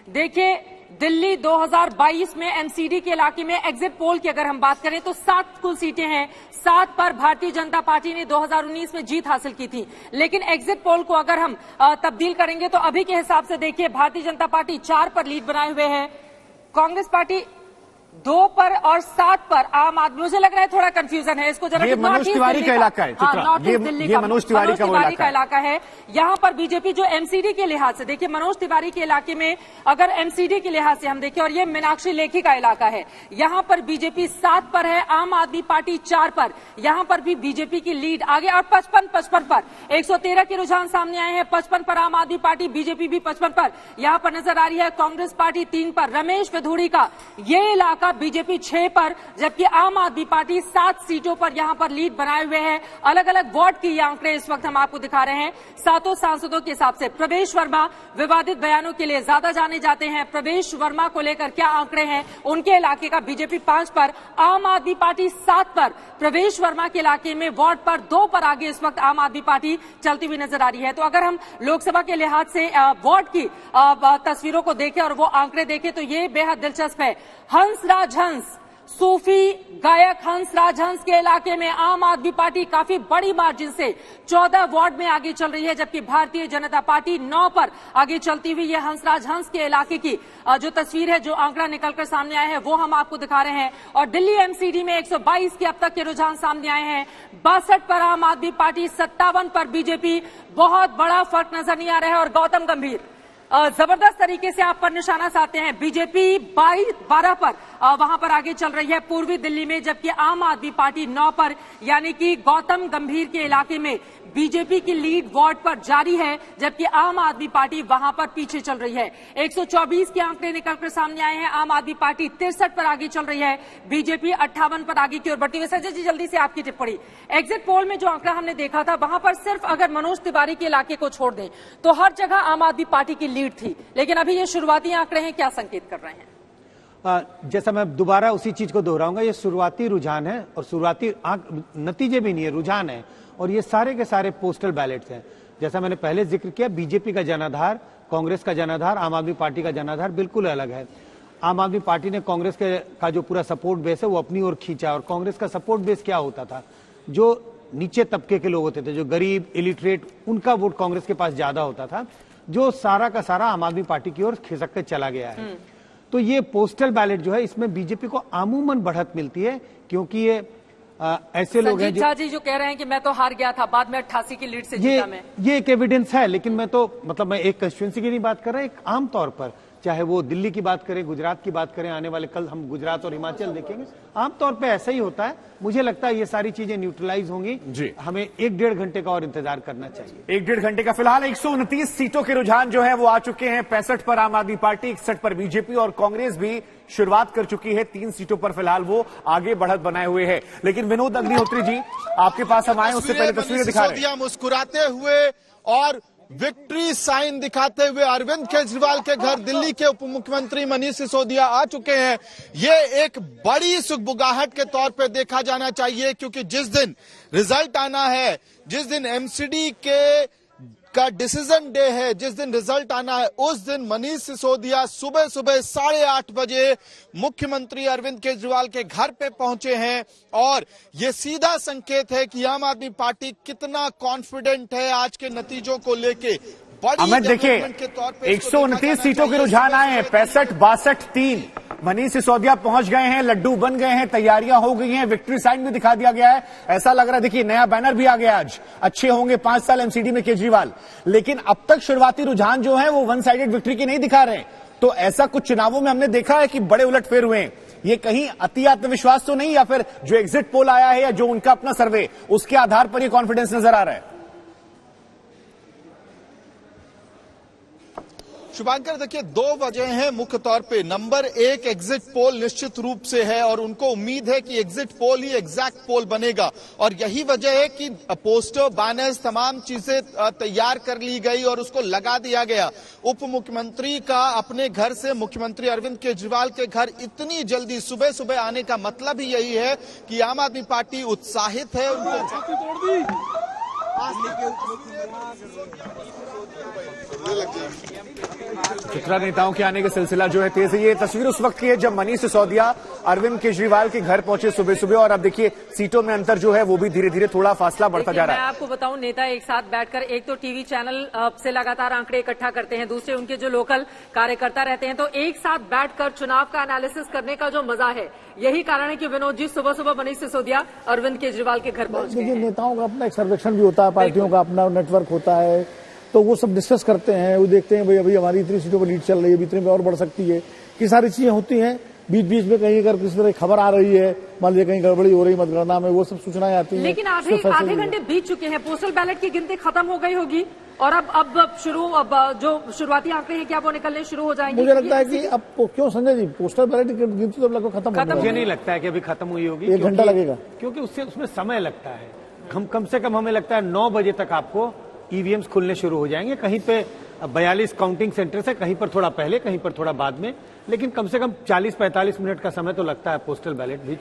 देखिए, दिल्ली 2022 में एमसीडी के इलाके में एग्जिट पोल की अगर हम बात करें तो 7 कुल सीटें हैं। 7 पर भारतीय जनता पार्टी ने 2019 में जीत हासिल की थी, लेकिन एग्जिट पोल को अगर हम तब्दील करेंगे तो अभी के हिसाब से देखिए, भारतीय जनता पार्टी 4 पर लीड बनाए हुए है, कांग्रेस पार्टी 2 पर और 7 पर आम आदमी। मुझे लग रहा है थोड़ा कंफ्यूजन है, इसको जरा। ये मनोज तिवारी का इलाका है, ये मनोज तिवारी का इलाका है। यहाँ पर बीजेपी जो एमसीडी के लिहाज से देखिए, मनोज तिवारी के इलाके में अगर एमसीडी के लिहाज से हम देखें, और ये मीनाक्षी लेखी का इलाका है, यहाँ पर बीजेपी 7 पर है, आम आदमी पार्टी 4 पर। यहाँ पर भी बीजेपी की लीड आगे, और 55 पर 113 के रुझान सामने आए हैं। 55 पर आम आदमी पार्टी, बीजेपी भी 55 पर यहाँ पर नजर आ रही है। कांग्रेस पार्टी 3 पर, रमेश विधूड़ी का ये इलाका बीजेपी 6 पर, जबकि आम आदमी पार्टी 7 सीटों पर यहां पर लीड बनाए हुए हैं। अलग अलग वार्ड की ये आंकड़े इस वक्त हम आपको दिखा रहे हैं। 7 सांसदों के हिसाब से प्रवेश वर्मा विवादित बयानों के लिए ज्यादा जाने जाते हैं। प्रवेश वर्मा को लेकर क्या आंकड़े हैं उनके इलाके का? बीजेपी 5 पर, आम आदमी पार्टी 7 पर। प्रवेश वर्मा के इलाके में वार्ड पर 2 पर आगे इस वक्त आम आदमी पार्टी चलती हुई नजर आ रही है। तो अगर हम लोकसभा के लिहाज से वार्ड की तस्वीरों को देखें और वो आंकड़े देखें तो ये बेहद दिलचस्प है। हंसराज हंस, सूफी गायक हंसराज हंस के इलाके में आम आदमी पार्टी काफी बड़ी मार्जिन से 14 वार्ड में आगे चल रही है, जबकि भारतीय जनता पार्टी 9 पर आगे चलती हुई। ये हंसराज हंस के इलाके की जो तस्वीर है, जो आंकड़ा निकलकर सामने आया है, वो हम आपको दिखा रहे हैं। और दिल्ली एमसीडी में 122 के अब तक के रुझान सामने आए हैं। 62 पर आम आदमी पार्टी, 57 पर बीजेपी। बहुत बड़ा फर्क नजर नहीं आ रहा है। और गौतम गंभीर जबरदस्त तरीके से आप पर निशाना साधते हैं। बीजेपी 12 पर वहां पर आगे चल रही है पूर्वी दिल्ली में, जबकि आम आदमी पार्टी 9 पर, यानी कि गौतम गंभीर के इलाके में बीजेपी की लीड वार्ड पर जारी है, जबकि आम आदमी पार्टी वहां पर पीछे चल रही है। 124 के आंकड़े निकलकर सामने आए हैं। आम आदमी पार्टी 63 पर आगे चल रही है, बीजेपी 58 पर आगे की ओर बढ़ती हुई। संजय जी, जल्दी से आपकी टिप्पणी। एग्जिट पोल में जो आंकड़ा हमने देखा था, वहां पर सिर्फ अगर मनोज तिवारी के इलाके को छोड़ दें तो हर जगह आम आदमी पार्टी की लीड थी, लेकिन अभी ये शुरुआती आंकड़े हैं, क्या संकेत कर रहे हैं? जैसा मैं दोबारा उसी चीज को दोहराऊंगा, ये शुरुआती रुझान है और शुरुआती नतीजे भी नहीं है, रुझान है। और ये सारे के सारे पोस्टल बैलेट्स हैं। जैसा मैंने पहले जिक्र किया, बीजेपी का जनाधार, कांग्रेस का जनाधार, आम आदमी पार्टी का जनाधार बिल्कुल अलग है। आम आदमी पार्टी ने कांग्रेस का जो पूरा सपोर्ट बेस है वो अपनी ओर खींचा, और कांग्रेस का सपोर्ट बेस क्या होता था? जो नीचे तबके के लोग होते थे, जो गरीब, इलिटरेट, उनका वोट कांग्रेस के पास ज्यादा होता था, जो सारा का सारा आम आदमी पार्टी की ओर खिसक कर चला गया है। तो ये पोस्टल बैलेट जो है, इसमें बीजेपी को आमूमन बढ़त मिलती है, क्योंकि ये ऐसे लोग हैं जो कह रहे हैं कि मैं तो हार गया था, बाद में 88 की लीड से जीता मैं। ये एक एविडेंस है, लेकिन मैं एक कंस्टिट्यूंसी की नहीं बात कर रहा, एक आम तौर पर, चाहे वो दिल्ली की बात करें, गुजरात की बात करें, आने वाले कल हम गुजरात और हिमाचल देखेंगे, आमतौर पे ऐसा ही होता है। मुझे लगता है ये सारी चीजें न्यूट्रलाइज होंगी जी। हमें 1-1.5 घंटे का और इंतजार करना चाहिए। 1-1.5 घंटे का। फिलहाल 129 सीटों के रुझान जो है वो आ चुके हैं। 65 पर आम आदमी पार्टी, 61 पर बीजेपी, और कांग्रेस भी शुरुआत कर चुकी है। 3 सीटों पर फिलहाल वो आगे बढ़त बनाए हुए है। लेकिन विनोद अग्निहोत्री जी, आपके पास हम आए उससे पहले तस्वीरें दिखा रहे हैं। मुस्कुराते हुए और विक्ट्री साइन दिखाते हुए अरविंद केजरीवाल के घर दिल्ली के उप मुख्यमंत्री मनीष सिसोदिया आ चुके हैं। ये एक बड़ी सुगबुगाहट के तौर पे देखा जाना चाहिए, क्योंकि जिस दिन रिजल्ट आना है, जिस दिन एमसीडी का डिसीजन डे है, जिस दिन रिजल्ट आना है, उस दिन मनीष सिसोदिया सुबह 8:30 बजे मुख्यमंत्री अरविंद केजरीवाल के घर पे पहुंचे हैं। और ये सीधा संकेत है कि आम आदमी पार्टी कितना कॉन्फिडेंट है आज के नतीजों को लेके। अमित, देखिए 129 सीटों के रुझान आए हैं, 65, 62, 3। मनीष सिसोदिया पहुंच गए हैं, लड्डू बन गए हैं, तैयारियां हो गई हैं, विक्ट्री साइन भी दिखा दिया गया है। ऐसा लग रहा है, देखिए नया बैनर भी आ गया आज, अच्छे होंगे 5 साल एमसीडी में केजरीवाल। लेकिन अब तक शुरुआती रुझान जो है वो वन साइडेड विक्ट्री की नहीं दिखा रहे। तो ऐसा कुछ चुनावों में हमने देखा है कि बड़े उलटफेर हुए हैं। ये कहीं अति आत्मविश्वास तो नहीं, या फिर जो एग्जिट पोल आया है या जो उनका अपना सर्वे, उसके आधार पर ये कॉन्फिडेंस नजर आ रहा है? शुभांकर, देखिए 2 वजह हैं मुख्य तौर पे। नंबर 1, एग्जिट पोल निश्चित रूप से है और उनको उम्मीद है कि एग्जिट पोल ही एग्जैक्ट पोल बनेगा, और यही वजह है कि पोस्टर, बैनर्स, तमाम चीजें तैयार कर ली गई और उसको लगा दिया गया। उप मुख्यमंत्री का अपने घर से मुख्यमंत्री अरविंद केजरीवाल के घर इतनी जल्दी सुबह सुबह आने का मतलब ही यही है कि आम आदमी पार्टी उत्साहित है। उनको चुतरा नेताओं के आने का सिलसिला जो है तेज है। ये तस्वीर उस वक्त की है जब मनीष सिसोदिया अरविंद केजरीवाल के घर पहुंचे सुबह सुबह, और अब देखिए सीटों में अंतर जो है वो भी धीरे धीरे थोड़ा फासला बढ़ता जा रहा है। मैं आपको बताऊं, नेता एक साथ बैठकर एक तो टीवी चैनल से लगातार आंकड़े इकट्ठा करते हैं, दूसरे उनके जो लोकल कार्यकर्ता रहते हैं, तो एक साथ बैठकर चुनाव का एनालिसिस करने का जो मजा है, यही कारण है कि विनोद जी सुबह सुबह मनीष सिसोदिया अरविंद केजरीवाल के घर पहुंच गए। नेताओं का अपना एक सर्वेक्षण भी होता है, पार्टियों का अपना नेटवर्क होता है, तो वो सब डिस्कस करते हैं, वो देखते हैं भाई अभी हमारी इतनी सीटों पर लीड चल रही है, इतने में और बढ़ सकती है, कि सारी चीजें होती हैं। बीच बीच में कहीं अगर किसी तरह खबर आ रही है, मान लीजिए कहीं गड़बड़ी हो रही मतगणना में, वो सब सूचनाएं आती हैं। लेकिन आधे घंटे बीत चुके हैं, पोस्टल बैलेट की गिनती खत्म हो गई होगी और अब जो शुरुआती आंकड़े हैं क्या वो निकलने शुरू हो जाएंगे? मुझे लगता है कि अब क्यों संजय जी, पोस्टल बैलेट की गिनती तो लगभग खत्म मुझे नहीं लगता है कि अभी खत्म हुई होगी। 1 घंटा लगेगा, क्योंकि उसमें समय लगता है। कम से कम हमें लगता है 9 बजे तक आपको ईवीएम्स खुलने शुरू हो जाएंगे। कहीं पे 42 काउंटिंग सेंटर से, कहीं पर थोड़ा पहले, कहीं पर थोड़ा बाद में, लेकिन कम से कम 40-45 मिनट का समय तो लगता है पोस्टल बैलेट भी